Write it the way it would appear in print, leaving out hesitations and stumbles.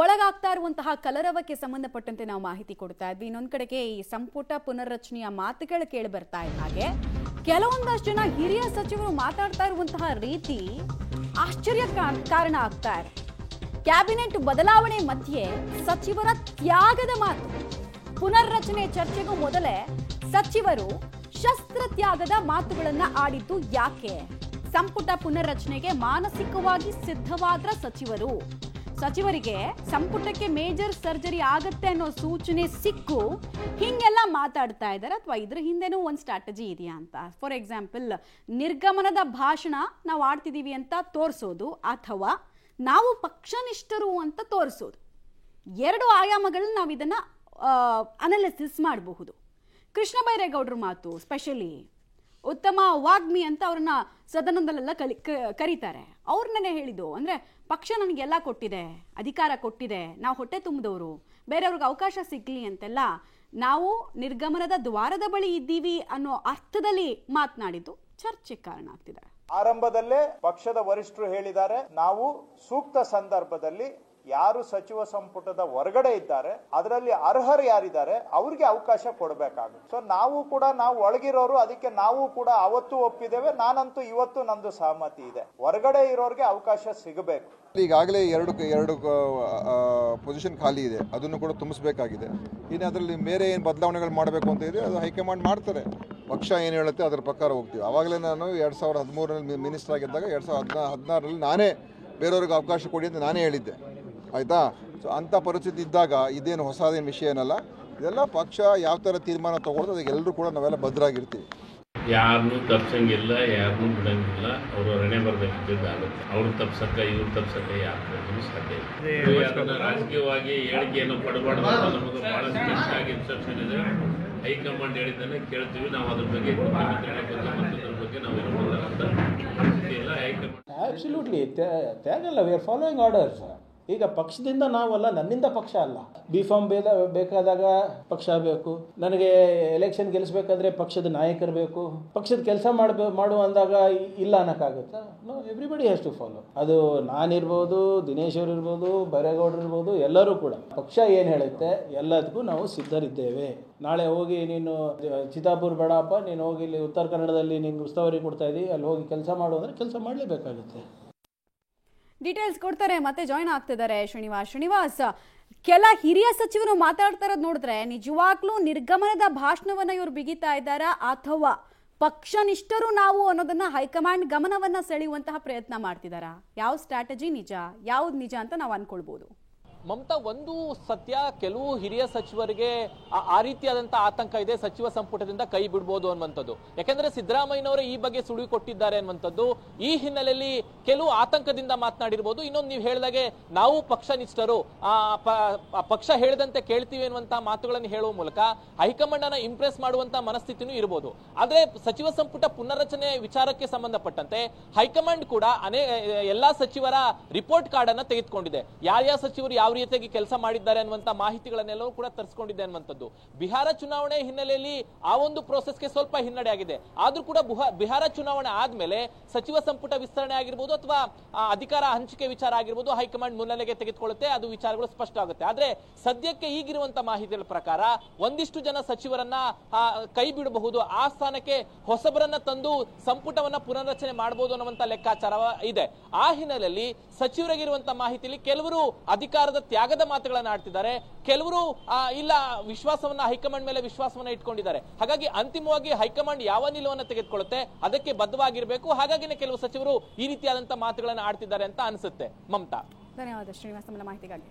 ಒಳಗಾಗ್ತಾ ಇರುವಂತಹ ಕಲರವಕ್ಕೆ ಸಂಬಂಧಪಟ್ಟಂತೆ ನಾವು ಮಾಹಿತಿ ಕೊಡ್ತಾ ಇದ್ವಿ. ಇನ್ನೊಂದ್ ಕಡೆಗೆ ಈ ಸಂಪುಟ ಪುನರ್ರಚನೆಯ ಮಾತುಗಳು ಕೇಳಿ ಬರ್ತಾ ಇದ್ದ ಹಾಗೆ ಕೆಲವೊಂದಷ್ಟು ಜನ ಹಿರಿಯ ಸಚಿವರು ಮಾತಾಡ್ತಾ ಇರುವಂತಹ ರೀತಿ ಆಶ್ಚರ್ಯ ಕಾರಣ ಆಗ್ತಾ ಇದೆ. ಕ್ಯಾಬಿನೆಟ್ ಬದಲಾವಣೆ ಮಧ್ಯೆ ಸಚಿವರ ತ್ಯಾಗದ ಮಾತು. ಪುನರ್ರಚನೆ ಚರ್ಚೆಗೂ ಮೊದಲೇ ಸಚಿವರು ಶಸ್ತ್ರ ತ್ಯಾಗದ ಮಾತುಗಳನ್ನ ಆಡಿದ್ದು ಯಾಕೆ? ಸಂಪುಟ ಪುನರ್ರಚನೆಗೆ ಮಾನಸಿಕವಾಗಿ ಸಿದ್ಧವಾದ್ರ ಸಚಿವರಿಗೆ ಸಂಪುಟಕ್ಕೆ ಮೇಜರ್ ಸರ್ಜರಿ ಆಗತ್ತೆ ಅನ್ನೋ ಸೂಚನೆ ಸಿಕ್ಕು ಹಿಂಗೆಲ್ಲ ಮಾತಾಡ್ತಾ ಇದ್ದಾರೆ, ಅಥವಾ ಇದ್ರ ಹಿಂದೆನೂ ಒಂದು ಸ್ಟ್ರಾಟಜಿ ಇದೆಯಾ ಅಂತ? ಫಾರ್ ಎಕ್ಸಾಂಪಲ್, ನಿರ್ಗಮನದ ಭಾಷಣ ನಾವು ಆಡ್ತಿದೀವಿ ಅಂತ ತೋರಿಸೋದು, ಅಥವಾ ನಾವು ಪಕ್ಷನಿಷ್ಠರು ಅಂತ ತೋರಿಸೋದು. ಎರಡು ಆಯಾಮಗಳನ್ನ ನಾವು ಇದನ್ನ ಅನಾಲಿಸಿಸ್ ಮಾಡಬಹುದು. ಕೃಷ್ಣ ಬೈರೇಗೌಡರ ಮಾತು ಸ್ಪೆಷಲಿ ಉತ್ತಮ ವಾಗ್ಮಿ ಅಂತ ಅವ್ರನ್ನ ಸದನದಲ್ಲೆಲ್ಲ ಕರೀತಾರೆ. ಅವ್ರನ್ನೇ ಹೇಳಿದ್ದು ಅಂದ್ರೆ, ಪಕ್ಷ ನನಗೆಲ್ಲ ಕೊಟ್ಟಿದೆ, ಅಧಿಕಾರ ಕೊಟ್ಟಿದೆ, ನಾವು ಹೊಟ್ಟೆ ತುಂಬಿದವರು, ಬೇರೆಯವ್ರಿಗೆ ಅವಕಾಶ ಸಿಗ್ಲಿ ಅಂತೆಲ್ಲ ನಾವು ನಿರ್ಗಮನದ ದ್ವಾರದ ಬಳಿ ಇದ್ದೀವಿ ಅನ್ನೋ ಅರ್ಥದಲ್ಲಿ ಮಾತನಾಡಿದ್ದು ಚರ್ಚೆಗೆ ಕಾರಣ ಆಗ್ತಿದೆ. ಆರಂಭದಲ್ಲೇ ಪಕ್ಷದ ವರಿಷ್ಠರು ಹೇಳಿದ್ದಾರೆ, ನಾವು ಸೂಕ್ತ ಸಂದರ್ಭದಲ್ಲಿ ಯಾರು ಸಚಿವ ಸಂಪುಟದ ಹೊರಗಡೆ ಇದ್ದಾರೆ, ಅದರಲ್ಲಿ ಅರ್ಹರು ಯಾರಿದ್ದಾರೆ ಅವ್ರಿಗೆ ಅವಕಾಶ ಕೊಡಬೇಕಾಗುತ್ತೆ. ಸೊ ನಾವು ಒಳಗಿರೋರು, ಅದಕ್ಕೆ ನಾವು ಕೂಡ ಅವತ್ತು ಒಪ್ಪಿದ್ದೇವೆ. ನಾನಂತೂ ಇವತ್ತು ನಂದು ಸಹಮತಿ ಇದೆ, ಹೊರಗಡೆ ಇರೋರಿಗೆ ಅವಕಾಶ ಸಿಗಬೇಕು. ಈಗಾಗಲೇ ಎರಡು ಪೊಸಿಷನ್ ಖಾಲಿ ಇದೆ, ಅದನ್ನು ಕೂಡ ತುಂಬಿಸಬೇಕಾಗಿದೆ. ಇನ್ನು ಅದರಲ್ಲಿ ಬೇರೆ ಏನು ಬದಲಾವಣೆಗಳು ಮಾಡಬೇಕು ಅಂತ ಇದೆ, ಅದು ಹೈಕಮಾಂಡ್ ಮಾಡ್ತಾರೆ. ಪಕ್ಷ ಏನು ಹೇಳುತ್ತೆ ಅದರ ಪ್ರಕಾರ ಹೋಗ್ತೀವಿ. ಆವಾಗಲೇ ನಾನು 2013ರಲ್ಲಿ ಮಿನಿಸ್ಟರ್ ಆಗಿದ್ದಾಗ 2016ರಲ್ಲಿ ನಾನೇ ಬೇರೆಯವ್ರಿಗೆ ಅವಕಾಶ ಕೊಡಿ ಅಂತ ನಾನೇ ಹೇಳಿದ್ದೆ, ಆಯಿತಾ? ಸೊ ಅಂಥ ಪರಿಸ್ಥಿತಿ ಇದ್ದಾಗ ಇದೇನು ಹೊಸದೇನು ವಿಷಯ ಏನಲ್ಲ. ಇದೆಲ್ಲ ಪಕ್ಷ ಯಾವ ಥರ ತೀರ್ಮಾನ ತೊಗೊಳ್ಳೋದು ಅದಕ್ಕೆ ಎಲ್ಲರೂ ಕೂಡ ನಾವೆಲ್ಲ ಭದ್ರಾಗಿರ್ತೀವಿ. ಯಾರನ್ನೂ ತಪ್ಸಂಗಿಲ್ಲ, ಯಾರನ್ನೂ ಬಿಡಂಗಿಲ್ಲ. ಅವರು ರಣೆ ಬರಬೇಕಿದ್ದಾಗುತ್ತೆ. ಅವ್ರು ತಪ್ಸಕ್ಕ ಇವ್ರು ತಪ್ಸಕ್ಕ ಯಾರು ಸಾಧ್ಯ ಇಲ್ಲ. ಅದನ್ನು ರಾಜಕೀಯವಾಗಿ ಹೇಳಿಕೆಯನ್ನು ಪಡಬಾರ್ದು ಅಂತ ನಮಗೆ ಭಾಳ ಸ್ಪಷ್ಟ ಆಗಿ ಇನ್ಸ್ಟ್ರಕ್ಷನ್ ಇದೆ. ಹೈಕಮಾಂಡ್ ಹೇಳಿದ್ದನ್ನು ಕೇಳ್ತೀವಿ. ನಾವು ಅದ್ರ ಬಗ್ಗೆ ಮತ್ತೊಂದ್ರ ಬಗ್ಗೆ ನಾವು ಇಲ್ಲ. ಹೈಕಮಾಂಡ್ ಅಬ್ಸಲ್ಯೂಟ್ಲಿ ತ್ಯಾಗಲ್ಲ. We are following orders. ಈಗ ಪಕ್ಷದಿಂದ ನಾವಲ್ಲ, ನನ್ನಿಂದ ಪಕ್ಷ ಅಲ್ಲ. ಬಿಫಾರ್ಮ್ ಬೇಕಾದಾಗ ಪಕ್ಷ ಬೇಕು, ನನಗೆ ಎಲೆಕ್ಷನ್ ಗೆಲ್ಲಿಸ್ಬೇಕಾದ್ರೆ ಪಕ್ಷದ ನಾಯಕರು ಬೇಕು, ಪಕ್ಷದ ಕೆಲಸ ಮಾಡು ಅಂದಾಗ ಇಲ್ಲ ಅನ್ನೋಕ್ಕಾಗುತ್ತಾ? No, everybody has to follow. ಅದು ನಾನಿರ್ಬೋದು, ದಿನೇಶ್ ಅವರು ಇರ್ಬೋದು, ಬೈರೇಗೌಡರು ಇರ್ಬೋದು, ಎಲ್ಲರೂ ಕೂಡ ಪಕ್ಷ ಏನು ಹೇಳುತ್ತೆ ಎಲ್ಲದಕ್ಕೂ ನಾವು ಸಿದ್ಧರಿದ್ದೇವೆ. ನಾಳೆ ಹೋಗಿ ನೀನು ಚಿತ್ತಾಪುರ ಬೇಡಪ್ಪ, ನೀನು ಹೋಗಿ ಇಲ್ಲಿ ಉತ್ತರ ಕನ್ನಡದಲ್ಲಿ ನೀನು ಉಸ್ತುವಾರಿ ಕೊಡ್ತಾ ಇದ್ದೀವಿ, ಅಲ್ಲಿ ಹೋಗಿ ಕೆಲಸ ಮಾಡು ಅಂದರೆ ಕೆಲಸ ಮಾಡಲೇಬೇಕಾಗುತ್ತೆ. ಡೀಟೇಲ್ಸ್ ಕೊಡ್ತಾರೆ, ಮತ್ತೆ ಜಾಯ್ನ್ ಆಗ್ತಿದ್ದಾರೆ ಶ್ರೀನಿವಾಸ್. ಕೆಲ ಹಿರಿಯ ಸಚಿವರು ಮಾತಾಡ್ತಾ ಇರೋದು ನೋಡಿದ್ರೆ ನಿಜವಾಗ್ಲೂ ನಿರ್ಗಮನದ ಭಾಷಣವನ್ನ ಇವ್ರು ಬಿಗಿತಾ ಇದ್ದಾರಾ, ಅಥವಾ ಪಕ್ಷನಿಷ್ಠರು ನಾವು ಅನ್ನೋದನ್ನ ಹೈಕಮಾಂಡ್ ಗಮನವನ್ನ ಸೆಳೆಯುವಂತಹ ಪ್ರಯತ್ನ ಮಾಡ್ತಿದಾರಾ? ಯಾವ ಸ್ಟ್ರಾಟಜಿ ನಿಜ, ಯಾವ್ದು ನಿಜ ಅಂತ ನಾವು ಅನ್ಕೊಳ್ಬಹುದು. ಮಮತಾ, ಒಂದು ಸತ್ಯ, ಕೆಲವು ಹಿರಿಯ ಸಚಿವರಿಗೆ ಆ ರೀತಿಯಾದಂತಹ ಆತಂಕ ಇದೆ, ಸಚಿವ ಸಂಪುಟದಿಂದ ಕೈ ಬಿಡ್ಬೋದು ಅನ್ನುವಂಥದ್ದು. ಯಾಕೆಂದ್ರೆ ಸಿದ್ದರಾಮಯ್ಯನವರೇ ಈ ಬಗ್ಗೆ ಸುಳಿವು ಕೊಟ್ಟಿದ್ದಾರೆ ಅನ್ನುವಂಥದ್ದು. ಈ ಹಿನ್ನೆಲೆಯಲ್ಲಿ ಕೆಲವು ಆತಂಕದಿಂದ ಮಾತನಾಡಿರ್ಬೋದು. ಇನ್ನೊಂದು ನೀವು ಹೇಳಿದಾಗೆ ನಾವು ಪಕ್ಷನಿಷ್ಠರು, ಪಕ್ಷ ಹೇಳಿದಂತೆ ಕೇಳ್ತೀವಿ ಅನ್ನುವಂತಹ ಮಾತುಗಳನ್ನು ಹೇಳುವ ಮೂಲಕ ಹೈಕಮಾಂಡ್ ಅನ್ನ ಇಂಪ್ರೆಸ್ ಮಾಡುವಂತಹ ಮನಸ್ಥಿತಿನೂ ಇರಬಹುದು. ಆದ್ರೆ ಸಚಿವ ಸಂಪುಟ ಪುನರ್ರಚನೆ ವಿಚಾರಕ್ಕೆ ಸಂಬಂಧಪಟ್ಟಂತೆ ಹೈಕಮಾಂಡ್ ಕೂಡ ಎಲ್ಲಾ ಸಚಿವರ ರಿಪೋರ್ಟ್ ಕಾರ್ಡ್ ಅನ್ನ ತೆಗೆದುಕೊಂಡಿದೆ. ಯಾರ್ಯಾವ ಸಚಿವರು ಯಾವ ರೀತಿಯಾಗಿ ಕೆಲಸ ಮಾಡಿದ್ದಾರೆ ಅನ್ನುವಂತ ಮಾಹಿತಿಗಳನ್ನೆಲ್ಲವೂ ಕೂಡ ತರಿಸಿಕೊಂಡಿದೆ ಅನ್ನುವಂಥದ್ದು. ಬಿಹಾರ ಚುನಾವಣೆ ಹಿನ್ನೆಲೆಯಲ್ಲಿ ಆ ಒಂದು ಪ್ರೋಸೆಸ್ಗೆ ಸ್ವಲ್ಪ ಹಿನ್ನಡೆ ಆಗಿದೆ. ಆದ್ರೂ ಕೂಡ ಬಿಹಾರ ಚುನಾವಣೆ ಆದ್ಮೇಲೆ ಸಚಿವ ಸಂಪುಟ ವಿಸ್ತರಣೆ ಆಗಿರ್ಬೋದು ಅಥವಾ ಅಧಿಕಾರ ಹಂಚಿಕೆ ವಿಚಾರ ಆಗಿರ್ಬೋದು, ಹೈಕಮಾಂಡ್ ಮುನ್ನೆಲೆಗೆ ತೆಗೆದುಕೊಳ್ಳುತ್ತೆ. ಅದು ವಿಚಾರಗಳು ಸ್ಪಷ್ಟ ಆಗುತ್ತೆ. ಆದ್ರೆ ಸದ್ಯಕ್ಕೆ ಈಗಿರುವಂತಹ ಮಾಹಿತಿಗಳ ಪ್ರಕಾರ ಒಂದಿಷ್ಟು ಜನ ಸಚಿವರನ್ನ ಕೈ ಬಿಡಬಹುದು, ಆ ಸ್ಥಾನಕ್ಕೆ ಹೊಸಬರನ್ನ ತಂದು ಸಂಪುಟವನ್ನ ಪುನರ್ರಚನೆ ಮಾಡಬಹುದು ಅನ್ನುವಂತ ಲೆಕ್ಕಾಚಾರ ಇದೆ. ಆ ಹಿನ್ನೆಲೆಯಲ್ಲಿ ಸಚಿವರಿಗಿರುವಂತಹ ಮಾಹಿತಿಯಲ್ಲಿ ಕೆಲವರು ಅಧಿಕಾರದ ತ್ಯಾಗದ ಮಾತುಗಳನ್ನು ಆಡ್ತಿದ್ದಾರೆ, ಕೆಲವರು ಇಲ್ಲ ವಿಶ್ವಾಸವನ್ನ ಹೈಕಮಾಂಡ್ ಮೇಲೆ ವಿಶ್ವಾಸವನ್ನ ಇಟ್ಕೊಂಡಿದ್ದಾರೆ. ಹಾಗಾಗಿ ಅಂತಿಮವಾಗಿ ಹೈಕಮಾಂಡ್ ಯಾವ ನಿಲುವನ್ನು ತೆಗೆದುಕೊಳ್ಳುತ್ತೆ ಅದಕ್ಕೆ ಬದ್ಧವಾಗಿರಬೇಕು. ಹಾಗಾಗಿನೇ ಕೆಲವು ಸಚಿವರು ಈ ರೀತಿಯಾದಂತಹ ಮಾತುಗಳನ್ನು ಆಡ್ತಿದ್ದಾರೆ ಅಂತ ಅನಿಸುತ್ತೆ. ಮಮತಾ, ಧನ್ಯವಾದ ಶ್ರೀನಿವಾಸ್, ಮಾಹಿತಿಗಾಗಿ.